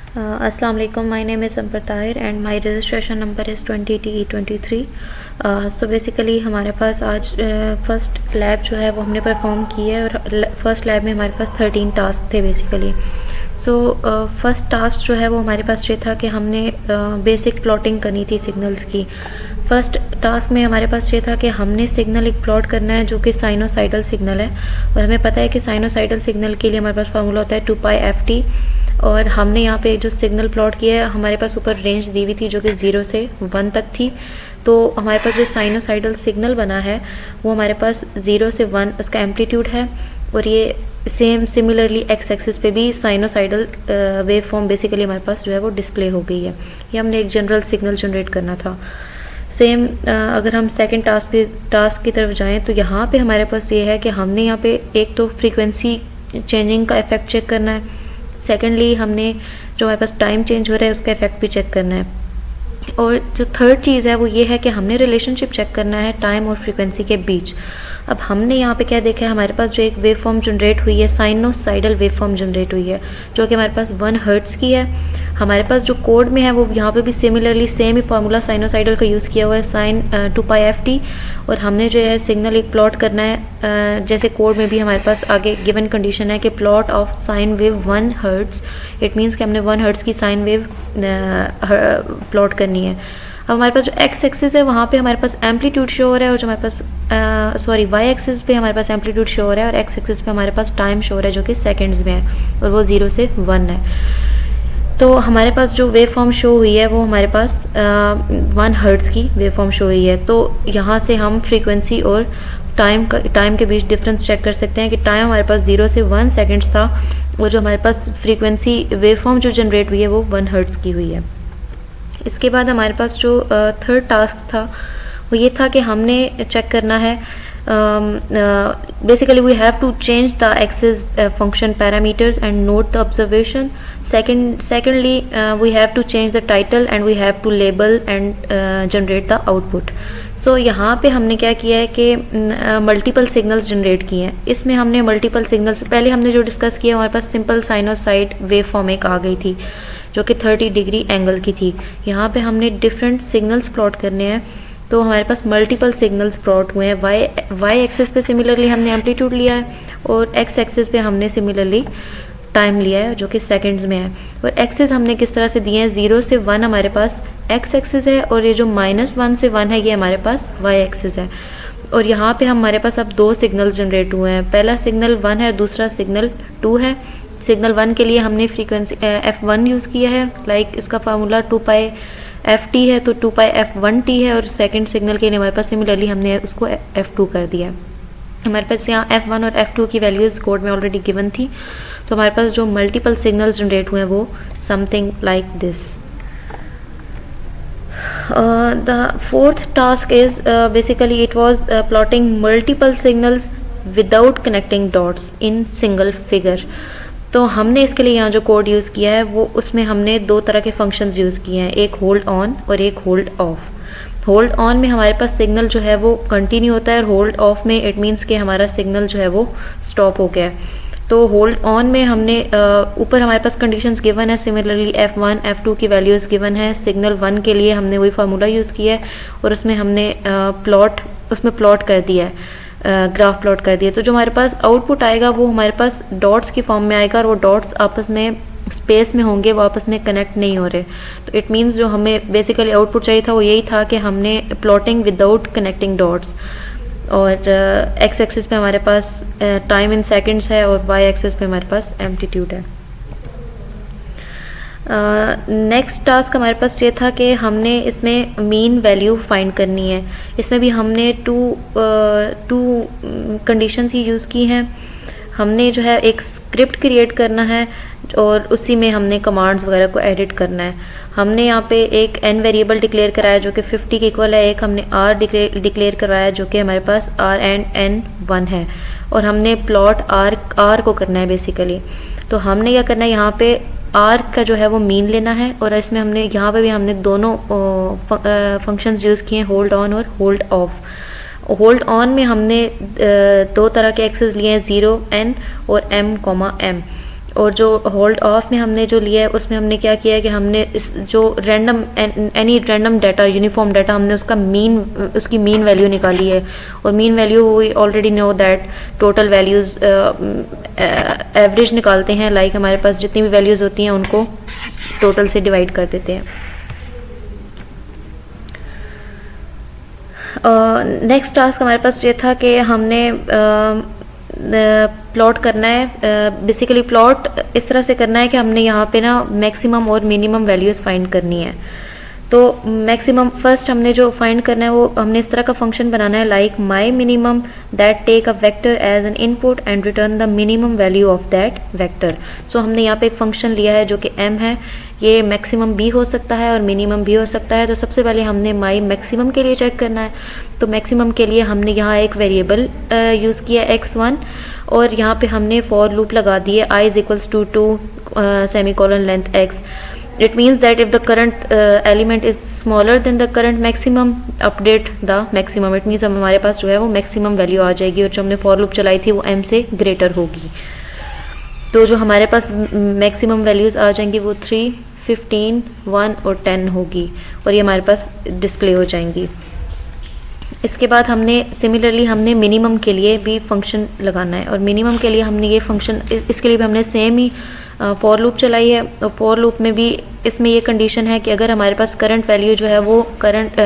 अस्सलाम वालेकुम, my name is संपर Tahir and my registration number is 20TE23। So basically हमारे पास आज फ़र्स्ट लैब जो है वो हमने परफॉर्म की है और फर्स्ट लैब में हमारे पास 13 टास्क थे बेसिकली। सो फर्स्ट टास्क जो है वो हमारे पास ये था कि हमने बेसिक प्लॉटिंग करनी थी सिग्नल्स की। फर्स्ट टास्क में हमारे पास ये था कि हमने सिग्नल एक प्लॉट करना है जो कि साइनोसाइडल सिग्नल है, और हमें पता है कि साइनोसाइडल सिग्नल के लिए हमारे पास फार्मूला होता है 2π/ft। और हमने यहाँ पे जो सिग्नल प्लॉट किया है, हमारे पास ऊपर रेंज दी हुई थी जो कि 0 से 1 तक थी। तो हमारे पास जो साइनोसाइडल सिग्नल बना है वो हमारे पास 0 से 1 उसका एम्पलीट्यूड है, और ये सेम सिमिलरली एक्स एक्सिस पे भी साइनोसाइडल वेव फॉर्म बेसिकली हमारे पास जो है वो डिस्प्ले हो गई है। ये हमने एक जनरल सिग्नल जनरेट करना था। सेम अगर हम सेकंड टास्क की तरफ जाएं तो यहाँ पे हमारे पास ये है कि हमने यहाँ पे एक तो फ्रीक्वेंसी चेंजिंग का इफेक्ट चेक करना है, सेकेंडली हमने जो हमारे पास टाइम चेंज हो रहा है उसका इफेक्ट भी चेक करना है, और जो थर्ड चीज़ है वो ये है कि हमने रिलेशनशिप चेक करना है टाइम और फ्रीक्वेंसी के बीच। अब हमने यहाँ पे क्या देखा है, हमारे पास जो एक वेव फॉर्म जनरेट हुई है, साइनोसाइडल वेव फॉर्म जनरेट हुई है जो कि हमारे पास 1 हर्ट्ज़ की है। हमारे पास जो कोड में है वो यहाँ पे भी सिमिलरली सेम ही फार्मूला साइनोसाइडल का यूज़ किया हुआ है, साइन 2π/ft। और हमने जो है सिग्नल एक प्लॉट करना है, जैसे कोड में भी हमारे पास आगे गिवन कंडीशन है कि plot of sine wave 1 hertz. It means कि हमने 1 हर्ट्ज़ की साइन वेव प्लॉट करनी है। अब हमारे पास जो एक्स एक्सिस है वहाँ पे हमारे पास एम्पलीट्यूड शो हो रहा है, और जो हमारे पास वाई एक्सिस पे हमारे पास एम्पलीट्यूड शो हो रहा है, और एक्स एक्सिस पे हमारे पास टाइम शो हो रहा है जो कि सेकंड्स में है, और वो 0 से 1 है। तो हमारे पास जो वेव फॉर्म शो हुई है वो हमारे पास 1 हर्ट्ज़ की वेव फॉर्म शो हुई है। तो यहाँ से हम फ्रीक्वेंसी और टाइम के बीच डिफरेंस चेक कर सकते हैं कि टाइम हमारे पास 0 से 1 सेकेंड्स था, और जो हमारे पास फ्रीक्वेंसी वेव फॉर्म जो जनरेट हुई है वो 1 हर्ट्ज़ की हुई है। इसके बाद हमारे पास जो थर्ड टास्क था वो ये था कि हमने चेक करना है, basically we have to change the axis function parameters and note the observation. Secondly, we have to change the title and we have to label and generate the output. सो यहाँ पे हमने क्या किया है कि मल्टीपल सिग्नल्स जनरेट किए हैं। इसमें हमने मल्टीपल सिग्नल्स पहले हमने जो डिस्कस किया हमारे पास सिंपल साइनोसाइड वेव फॉर्म एक आ गई थी जो कि 30 डिग्री एंगल की थी। यहाँ पे हमने डिफरेंट सिग्नल्स प्लॉट करने हैं, तो हमारे पास मल्टीपल सिग्नल्स प्लॉट हुए हैं। वाई एक्सिस पे सिमिलरली हमने एम्पलीट्यूड लिया है, और एक्स एक्सिस पे हमने सिमिलरली टाइम लिया है जो कि सेकंड्स में है। और एक्सिस हमने किस तरह से दिए हैं, 0 से 1 हमारे पास एक्स एक्सिस है, और ये जो -1 से 1 है ये हमारे पास वाई एक्सिस है। और यहाँ पे हमारे पास अब 2 सिग्नल्स जनरेट हुए हैं, पहला सिग्नल 1 है, दूसरा सिग्नल 2 है। सिग्नल 1 के लिए हमने फ्रीक्वेंसी f1 यूज़ किया है, लाइक इसका फार्मूला 2π/ft है, तो 2π/f1t है। और सेकंड सिग्नल के लिए हमारे पास सिमिलरली हमने उसको f2 कर दिया। हमारे पास यहाँ f1 और f2 की वैल्यूज़ कोड में ऑलरेडी गिवन थी, तो हमारे पास जो मल्टीपल सिग्नल्स जनरेट हुए हैं वो something like this. The fourth task is basically it was plotting multiple signals without connecting dots in single figure. तो हमने इसके लिए यहाँ जो कोड यूज़ किया है वो उसमें हमने 2 तरह के फंक्शंस यूज़ किए हैं, एक होल्ड ऑन और एक होल्ड ऑफ। होल्ड ऑन में हमारे पास सिग्नल जो है वो कंटिन्यू होता है, और होल्ड ऑफ में इट मीन्स कि हमारा सिग्नल जो है वो स्टॉप हो गया है। तो होल्ड ऑन में हमने ऊपर हमारे पास कंडीशंस गिवन है, सिमिलरली f1 f2 की वैल्यूज़ गिवन है। सिग्नल 1 के लिए हमने वही फार्मूला यूज़ किया है, और उसमें हमने प्लॉट कर दिया है, ग्राफ प्लॉट कर दिया। तो जो हमारे पास आउटपुट आएगा वो हमारे पास डॉट्स की फॉर्म में आएगा, और वो डॉट्स आपस में स्पेस में होंगे, वो आपस में कनेक्ट नहीं हो रहे। तो इट मीन्स जो हमें बेसिकली आउटपुट चाहिए था वो यही था कि हमने प्लॉटिंग विदाउट कनेक्टिंग डॉट्स। और एक्स एक्सिस पे हमारे पास टाइम इन सेकंड्स है, और वाई एक्सिस पे हमारे पास एम्पलीट्यूड है। नेक्स्ट टास्क हमारे पास ये था कि हमने इसमें मीन वैल्यू फाइंड करनी है। इसमें भी हमने टू कंडीशंस ही यूज़ की हैं। हमने जो है एक स्क्रिप्ट क्रिएट करना है, और उसी में हमने कमांड्स वगैरह को एडिट करना है। हमने यहाँ पे एक n वेरिएबल डिक्लेयर कराया जो कि 50 के इक्वल है, एक हमने r डिक्लेयर कराया जो कि हमारे पास r एंड n 1 है, और हमने प्लॉट r को करना है बेसिकली। तो हमने क्या करना है, यहाँ पे r का जो है वो मीन लेना है, और इसमें हमने यहाँ पे भी हमने दोनों फंक्शंस यूज़ किए हैं, होल्ड ऑन और होल्ड ऑफ। होल्ड ऑन में हमने 2 तरह के एक्सेस लिए हैं, 0 n और m, m। और जो होल्ड ऑफ में हमने जो लिया है उसमें हमने क्या किया है कि हमने इस जो random any random data uniform data हमने उसकी मीन वैल्यू निकाली है, और mean value we already know that total values average निकालते हैं, लाइक हमारे पास जितनी भी वैल्यूज़ होती हैं उनको टोटल से डिवाइड कर देते हैं। नेक्स्ट टास्क हमारे पास ये था कि हमने प्लॉट करना है। बेसिकली प्लॉट इस तरह से करना है कि हमने यहाँ पे ना मैक्सिमम और मिनिमम वैल्यूज़ फाइंड करनी है। तो मैक्सिमम फर्स्ट हमने जो फाइंड करना है वो हमने इस तरह का फंक्शन बनाना है, like my minimum that take a vector as an input and return the minimum value of that vector. So हमने यहाँ पे एक फंक्शन लिया है जो कि m है, ये मैक्सिमम भी हो सकता है और मिनिमम भी हो सकता है। तो सबसे पहले हमने माई मैक्सिमम के लिए चेक करना है। तो मैक्सिमम के लिए हमने यहाँ एक वेरिएबल यूज़ किया x1, और यहाँ पे हमने फॉर लूप लगा दी है i is equals to 2 semicolon length x। It means that if the current element is smaller than the current maximum, update the maximum. It means हमारे पास जो है वो मैक्सिमम वैल्यू आ जाएगी, और जो हमने फॉर लूप चलाई थी वो m से ग्रेटर होगी। तो जो हमारे पास मैक्सिमम वैल्यूज़ आ जाएंगी वो 3, 15, 1 और 10 होगी, और ये हमारे पास डिस्प्ले हो जाएंगी। इसके बाद हमने सिमिलरली हमने मिनिमम के लिए भी फंक्शन लगाना है, और मिनिमम के लिए हमने ये फंक्शन इसके लिए भी हमने सेम ही फॉर लूप चलाई है। और फॉर लूप में भी इसमें ये कंडीशन है कि अगर हमारे पास करंट वैल्यू जो है वो करंट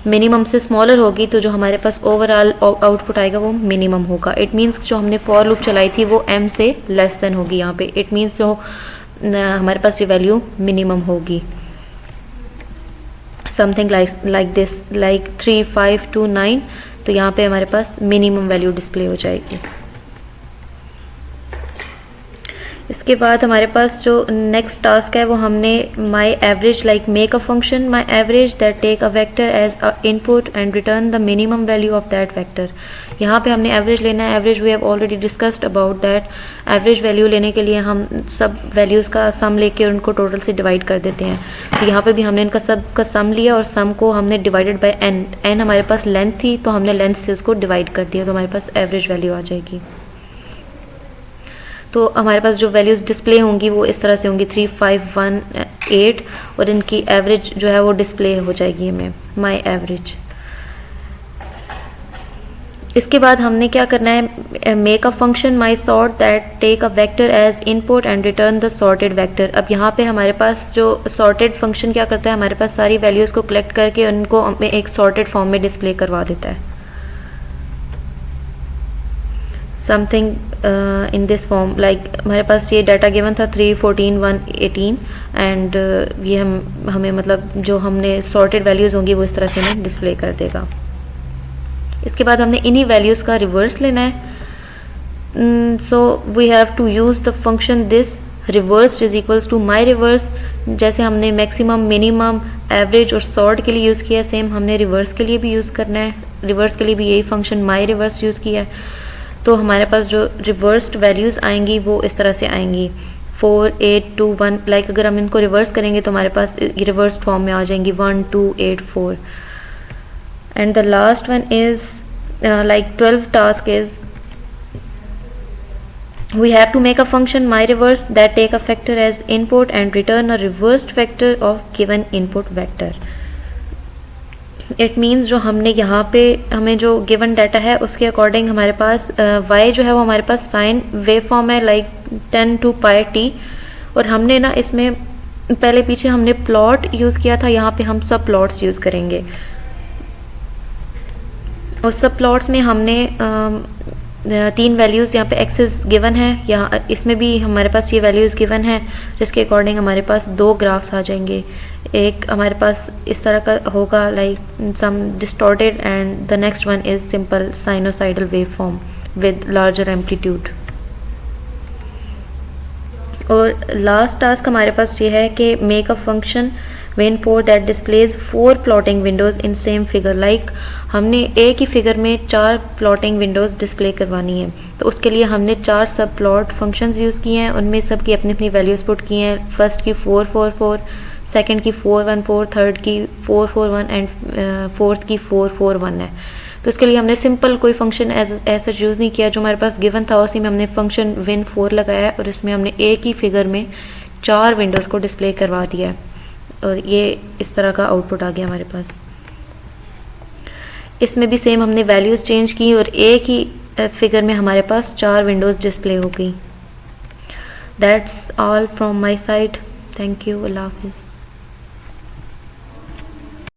मिनिमम से स्मॉलर होगी तो जो हमारे पास ओवरऑल आउटपुट आएगा वो मिनिमम होगा। इट मीन्स जो हमने फॉर लूप चलाई थी वो m से लेस देन होगी यहाँ पे। इट मीन्स जो हमारे पास ये वैल्यू मिनिमम होगी, something like this, like 3, 5 to 9। तो यहाँ पे हमारे पास मिनिमम वैल्यू डिस्प्ले हो जाएगी। इसके बाद हमारे पास जो नेक्स्ट टास्क है वो हमने my average, like make a function my average that take a vector as a input and return the minimum value of that vector. यहाँ पे हमने एवरेज लेना है। Average we have already discussed about that. Average value लेने के लिए हम सब वैल्यूज़ का सम लेके उनको टोटल से डिवाइड कर देते हैं। तो यहाँ पे भी हमने इनका सब का सम लिया और सम को हमने डिवाइडेड बाय n हमारे पास लेंथ थी तो हमने लेंथ से उसको डिवाइड कर दिया, तो हमारे पास एवरेज वैल्यू आ जाएगी। तो हमारे पास जो वैल्यूज़ डिस्प्ले होंगी वो इस तरह से होंगी 3, 5, 1, 8, और इनकी एवरेज जो है वो डिस्प्ले हो जाएगी हमें माई एवरेज। इसके बाद हमने क्या करना है, make a function my sort that take a vector as input and return the sorted vector. अब यहाँ पे हमारे पास जो सॉर्टेड फंक्शन क्या करता है, हमारे पास सारी वैल्यूज़ को कलेक्ट करके उनको एक सॉर्टेड फॉर्म में डिस्प्ले करवा देता है, something in this form. Like हमारे पास ये डाटा गिवन था 3, 14, 1, 18 एंड ये हमें मतलब जो हमने सॉर्टेड वैल्यूज़ होंगी वो इस तरह से हमें डिस्प्ले कर देगा। इसके बाद हमने इन्हीं वैल्यूज़ का रिवर्स लेना है। So we have to use the function this reverse is equals to my reverse. जैसे हमने मैक्सिमम, मिनिमम, एवरेज और सॉर्ट के लिए यूज़ किया, सेम हमने रिवर्स के लिए भी यूज़ करना है। रिवर्स के लिए भी यही फंक्शन माई रिवर्स यूज़ किया है। तो हमारे पास जो रिवर्स्ड वैल्यूज़ आएंगी वो इस तरह से आएंगी 4, 8, 2, 1। लाइक अगर हम इनको रिवर्स करेंगे तो हमारे पास रिवर्स फॉर्म में आ जाएंगी 1, 2, 8, 4। And the last one is like 12 task is we have to make a function myReverse that take a vector as input and return a reversed vector of given input vector. It means जो हमने यहाँ पे हमें जो given data है उसके according हमारे पास y जो है वो हमारे पास साइन वेव फॉर्म है, लाइक 10 to πt। और हमने ना इसमें पहले पीछे हमने प्लॉट यूज़ किया था, यहाँ पे हम सब प्लॉट्स यूज़ करेंगे। और सब प्लॉट्स में हमने 3 वैल्यूज़ यहाँ पे एक्सेस गिवन है, यहाँ इसमें भी हमारे पास ये वैल्यूज़ गिवन है जिसके अकॉर्डिंग हमारे पास 2 ग्राफ्स आ जाएंगे। एक हमारे पास इस तरह का होगा like some distorted and the next one is simple sinusoidal wave form with larger amplitude. और लास्ट टास्क हमारे पास ये है कि make a function when four that displays 4 plotting windows in same figure. Like हमने एक ही फिगर में 4 plotting Windows display करवानी है, तो उसके लिए हमने 4 सब प्लॉट फंक्शंस यूज़ किए हैं, उनमें सब की अपनी अपनी वैल्यूज़ पुट की हैं। फर्स्ट की 4, 4, 4, सेकेंड की 4, 1, 4, थर्ड की 4, 4, 1 एंड फोर्थ की 4, 4, 1 है। तो इसके लिए हमने सिंपल कोई फंक्शन ऐसा यूज़ नहीं किया, जो हमारे पास गिवन था उसी में हमने फंक्शन win4 लगाया है और इसमें हमने एक ही फिगर में 4 विंडोज़ को डिस्प्ले करवा दिया है और ये इस तरह का आउटपुट आ गया हमारे पास। इसमें भी सेम हमने वैल्यूज़ चेंज की और एक ही फिगर में हमारे पास 4 विंडोज़ डिस्प्ले हो गई। That's all from my side. Thank you. अल्लाह हाफिज़।